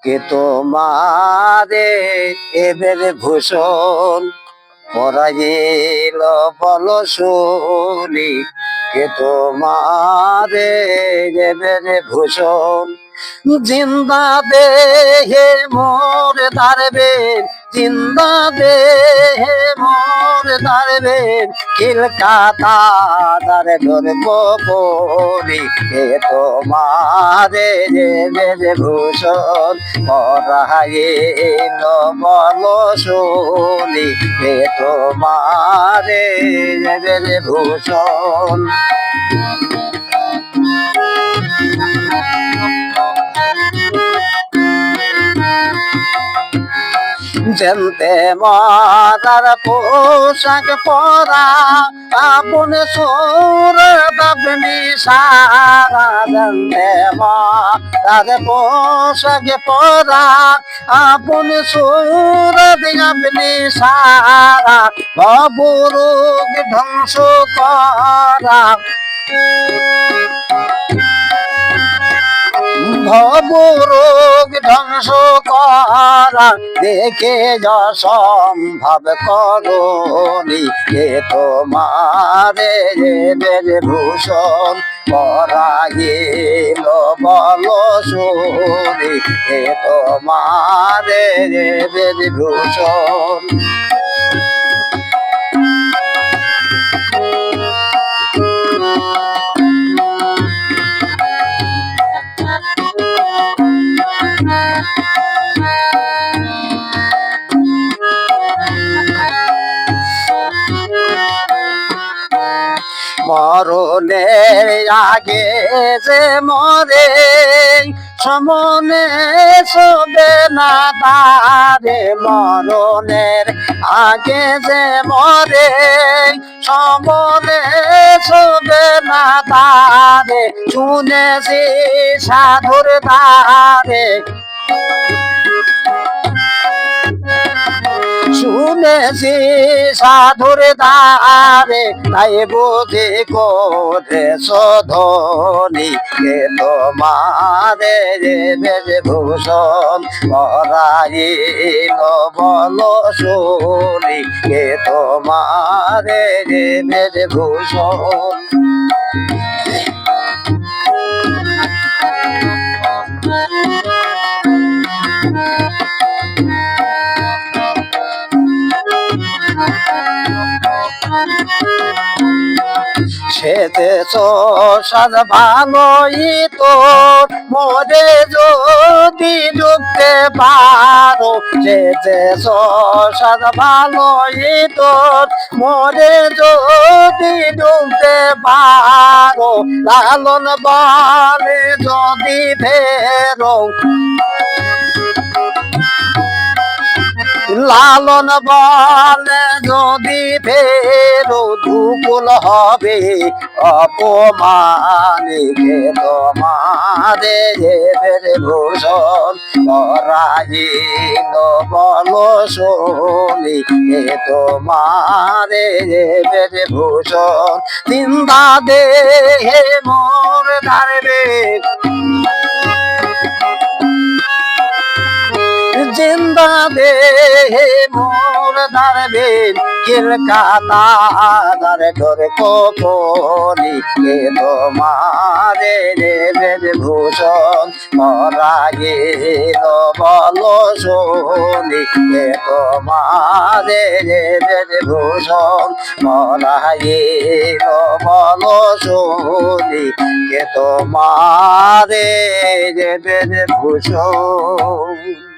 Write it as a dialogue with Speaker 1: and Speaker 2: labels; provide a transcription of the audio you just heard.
Speaker 1: কে তোমারে এদের ভূষণ পরাইল বল শুনি, কে তোমারে এদের ভূষণ। জিন্দা দেহে মোর দারবেন, জিন্দা দেহে মোর দারবেন, কিলকাতা দার ধরব বলি, কে তোমারে যে ভূষণ পরাইল বল শুনি, কে তোমারে যে ভূষণ। জেনতে মাদার পোশাক পরা, আপন সুর দাবনি সারা, জেনতে মাদার পোশাক পরা, আপন সুর দাবনি সারা, ভবরোগ ধ্বংস করা, ভবরোগ ধ্বংস করা, দেখে অসম্ভব করুনি, কে তোমারে এদের ভূষণ পরাইল বল শুনি, কে তোমারে এদের ভূষণ। মরণের আগে যে মরে, সমনে শোবে না তারে, মরণের আগে যে মরে, সমনে শোবে না তারে, শুনেছি সাধুর দ্বারে, শুনেছি সাধুর দ্বারে, তাই বুঝি করে শোধনি, কে তোমারে বেশ ভূষণ পরাইল বল শুনি, কে তোমারে বেশ ভূষণ। সেদেশ সাদ ভালোই তোর, মোরে যদি ডুবতে পারো, সেদেশ সাদ ভালোই তোর, মোরে যদি ডুবতে পারো, লালন বলে যদি ফেরো, লালন বলে যদি ফেরো, দুকুল হবে অপমানে, কে তোমারে এদের ভূষণ পরাইল বল শুনি, কে তোমারে এদের ভূষণ। জিন্দা দেহে মোর দারবেন, জিন্দা দেহে মোর দারবেন, কিলকাতা দার ধরব বলি, কে তোমারে এদের ভূষণ পরাইল বল শুনি, কে তোমারে এদের ভূষণ পরাইল বল শুনি, কে তোমারে এদের ভূষণ।